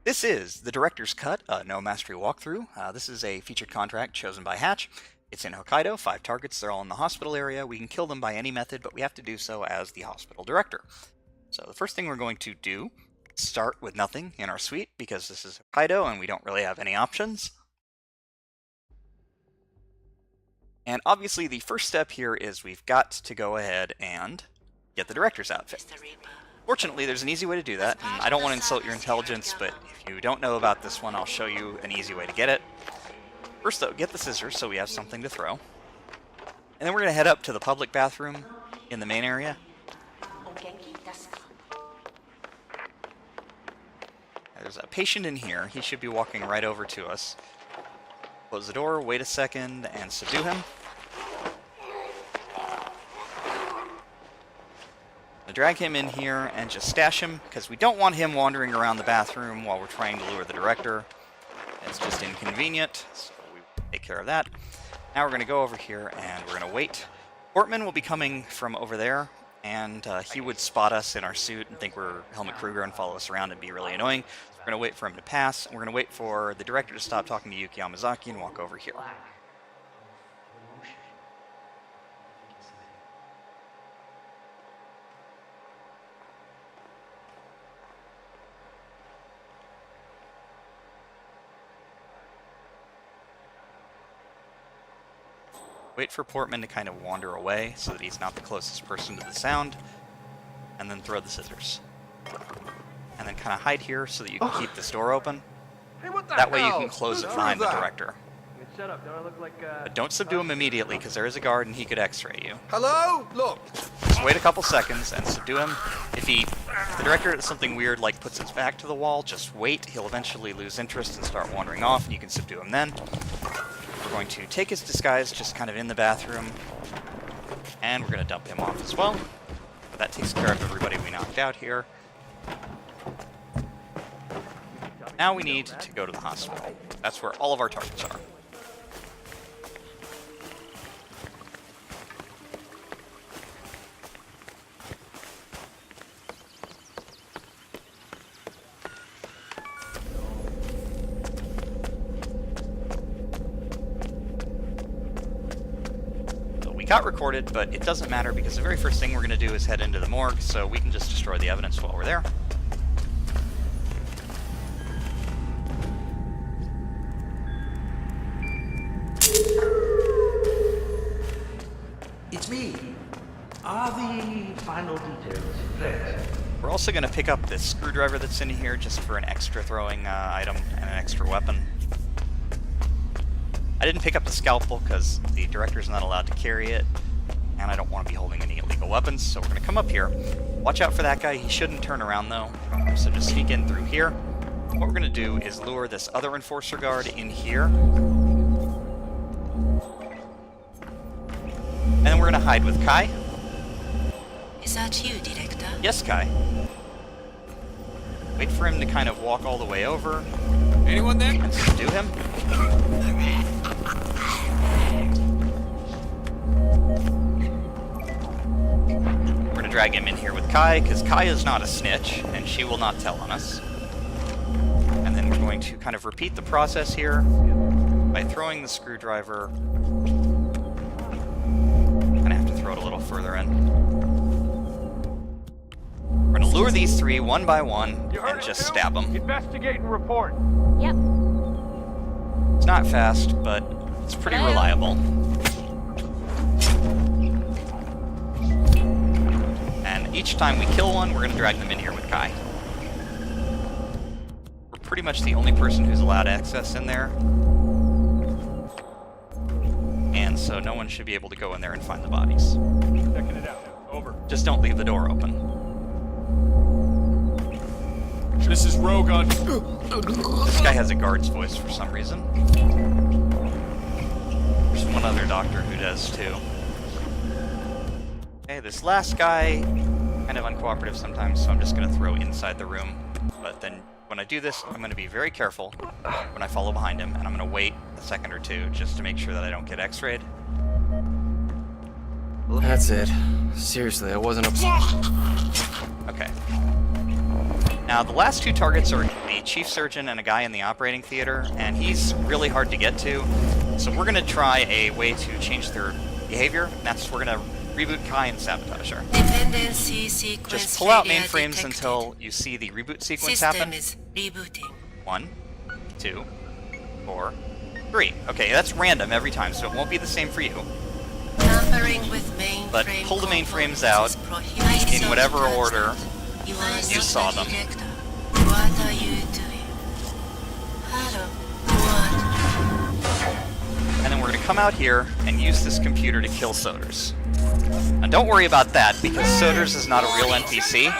This is the Director's Cut, a No Mastery walkthrough. This is a featured contract chosen by Hatch. It's in Hokkaido, 5 targets, they're all in the hospital area. We can kill them by any method, but we have to do so as the hospital director. So the first thing we're going to do, start with nothing in our suite, because this is Hokkaido and we don't really have any options. And obviously the first step here is we've got to go ahead and get the director's outfit. Fortunately, there's an easy way to do that, and I don't want to insult your intelligence, but if you don't know about this one, I'll show you an easy way to get it. First though, get the scissors so we have something to throw. And then we're going to head up to the public bathroom in the main area. There's a patient in here. He should be walking right over to us. Close the door, wait a second, and subdue him. Drag him in here and just stash him, because we don't want him wandering around the bathroom while we're trying to lure the director. It's just inconvenient, so we take care of that. Now we're going to go over here and we're going to wait. Portman will be coming from over there, and he would spot us in our suit and think we're Helmut Kruger and follow us around and be really annoying. So we're going to wait for him to pass, and we're going to wait for the director to stop talking to Yuki Yamazaki and walk over here. Wait for Portman to kind of wander away so that he's not the closest person to the sound, and then throw the scissors. And then kind of hide here so that you can keep this door open. Hey, what the that way you hell? can close it Who's behind the that? director. Shut up, don't I look like, But don't subdue him immediately, because there is a guard and he could x-ray you. Hello? Look. Just wait a couple seconds and subdue him. If the director does something weird like puts his back to the wall, just wait. He'll eventually lose interest and start wandering off, and you can subdue him then. We're going to take his disguise just kind of in the bathroom, and we're going to dump him off as well. But that takes care of everybody we knocked out here. Now we need to go to the hospital. That's where all of our targets are. Got recorded, but it doesn't matter because the very first thing we're going to do is head into the morgue, so we can just destroy the evidence while we're there. It's me. Are the final details correct? We're also going to pick up this screwdriver that's in here just for an extra throwing item and an extra weapon. I didn't pick up the scalpel because the director's not allowed to carry it, and I don't want to be holding any illegal weapons, so we're going to come up here. Watch out for that guy. He shouldn't turn around, though, so just sneak in through here. What we're going to do is lure this other enforcer guard in here. And then we're going to hide with Kai. Is that you, Director? Yes, Kai. Wait for him to kind of walk all the way over. Anyone there? And subdue him. We're going to drag him in here with Kai, because Kai is not a snitch, and she will not tell on us. And then we're going to kind of repeat the process here by throwing the screwdriver. I'm going to have to throw it a little further in. We're going to lure these three one by one and just stab them. Investigate and report. Yep. It's not fast, but it's pretty reliable. And each time we kill one, we're going to drag them in here with Kai. We're pretty much the only person who's allowed access in there. And so no one should be able to go in there and find the bodies. Checking it out. Over. Just don't leave the door open. This is Rogue on. This guy has a guard's voice for some reason. There's one other doctor who does too. Okay, this last guy, kind of uncooperative sometimes, so I'm just going to throw inside the room. But then when I do this, I'm going to be very careful when I follow behind him, and I'm going to wait a second or two just to make sure that I don't get x-rayed. That's it. Seriously, I wasn't Okay. Now Now, the last two targets are the chief surgeon and a guy in the operating theater, and he's really hard to get to. So we're going to try a way to change their behavior. And that's we're going to reboot Kai and sabotage her. Dependency sequence Just pull out failure mainframes detected. until you see the reboot sequence System happen. is rebooting. 1, 2, 4, 3. Okay, that's random every time, so it won't be the same for you. Tampering with mainframe But pull the mainframes components out is prohibited. in whatever order You are you not saw the them. director. What are you doing? Hello. What? And then we're going to come out here and use this computer to kill Soders. And don't worry about that, because Soders is not a real NPC.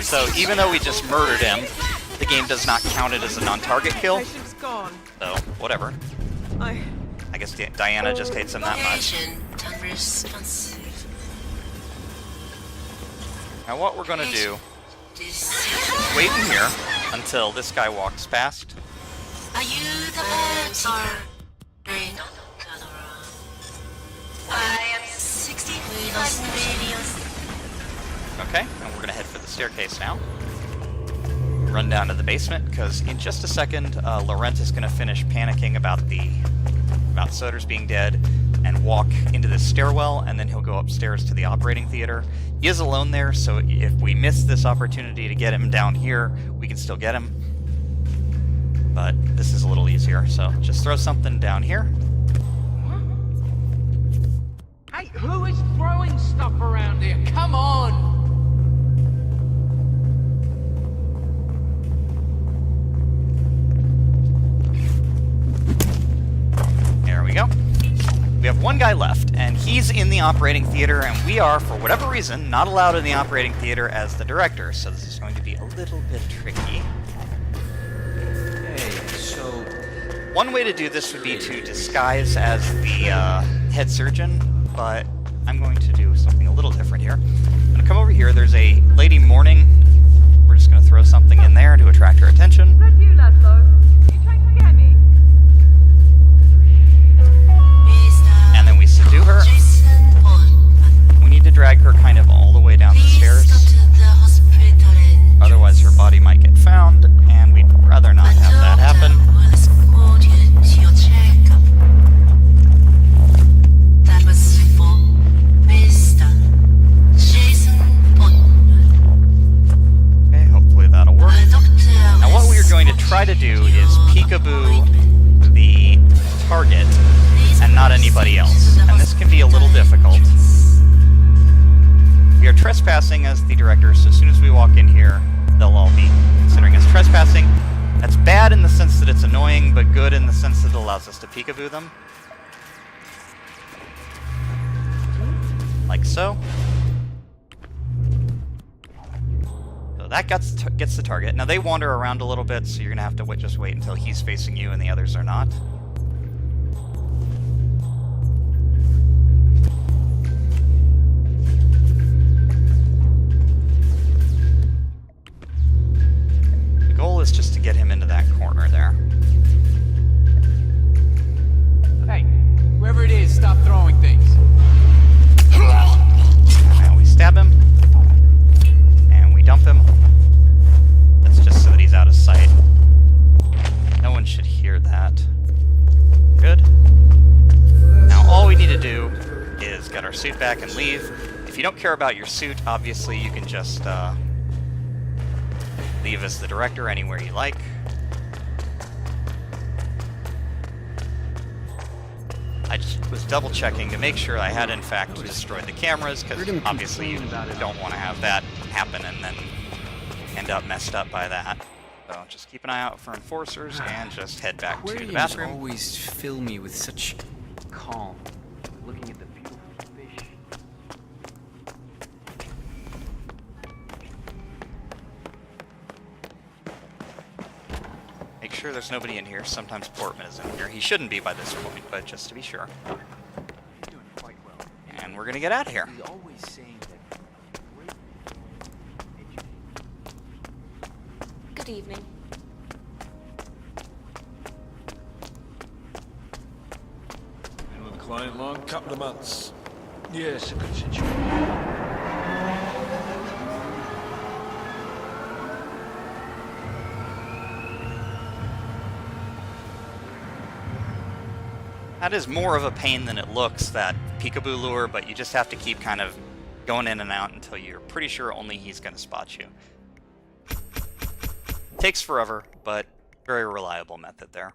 So even though we just murdered him, the game does not count it as a non-target kill. Patient's gone. So, whatever. I guess Diana just hates him that much. Patient unresponsive. Now what we're going to do This. is wait in here until this guy walks past. Are you the bird? Rain. I am 65 million. Okay, and we're going to head for the staircase now. Run down to the basement, because in just a second, Laurent is going to finish panicking about Soders being dead and walk into the stairwell, and then he'll go upstairs to the operating theater. He is alone there, so if we miss this opportunity to get him down here, we can still get him. But this is a little easier, so just throw something down here. Hey, who is throwing stuff around here? Come on! There we go. We have one guy left, and he's in the operating theater, and we are, for whatever reason, not allowed in the operating theater as the director, so this is going to be a little bit tricky. Hey, so One way to do this would be to disguise as the head surgeon, but I'm going to do something a little different here. I'm going to come over here. There's a lady mourning. We're just going to throw something in there to attract her attention. That you, Laszlo? You trying to scare me? And then we subdue her. Jason Bourne. We need to drag her kind of all the way down the Please stairs. go to the hospital and Otherwise her body might get found, and we'd rather not have that happen. will escort you to your checkup. That was for Mr. Jason Bourne. Okay, hopefully that'll work. The doctor Now what will we're going to escort try to do you to is your peekaboo appointment. the target and not anybody else, and this can be a little difficult. We are trespassing as the director, so as soon as we walk in here, they'll all be considering us trespassing. That's bad in the sense that it's annoying, but good in the sense that it allows us to peekaboo them. Like so. So that gets the target. Now they wander around a little bit, so you're going to have to just wait until he's facing you and the others are not. The goal is just to get him into that corner there. Hey, whoever it is, stop throwing things. Now we stab him, and we dump him. That's just so that he's out of sight. No one should hear that. Good. Now all we need to do is get our suit back and leave. If you don't care about your suit, obviously you can just leave as the director anywhere you like. I just was double checking to make sure I had in fact destroyed the cameras, because obviously you don't want to have that happen and then end up messed up by that. So just keep an eye out for enforcers and just head back to the Aquariums bathroom. always fill me with such calm. Looking at the beautiful fish. Make sure there's nobody in here. Sometimes Portman is in here. He shouldn't be by this point, but just to be sure. You're doing quite well. And we're gonna get out of here. He's always saying that great education. Good evening. Been with the client long? Couple of months. yes, a good situation. That is more of a pain than it looks, that peekaboo lure, but you just have to keep kind of going in and out until you're pretty sure only he's going to spot you. Takes forever, but very reliable method there.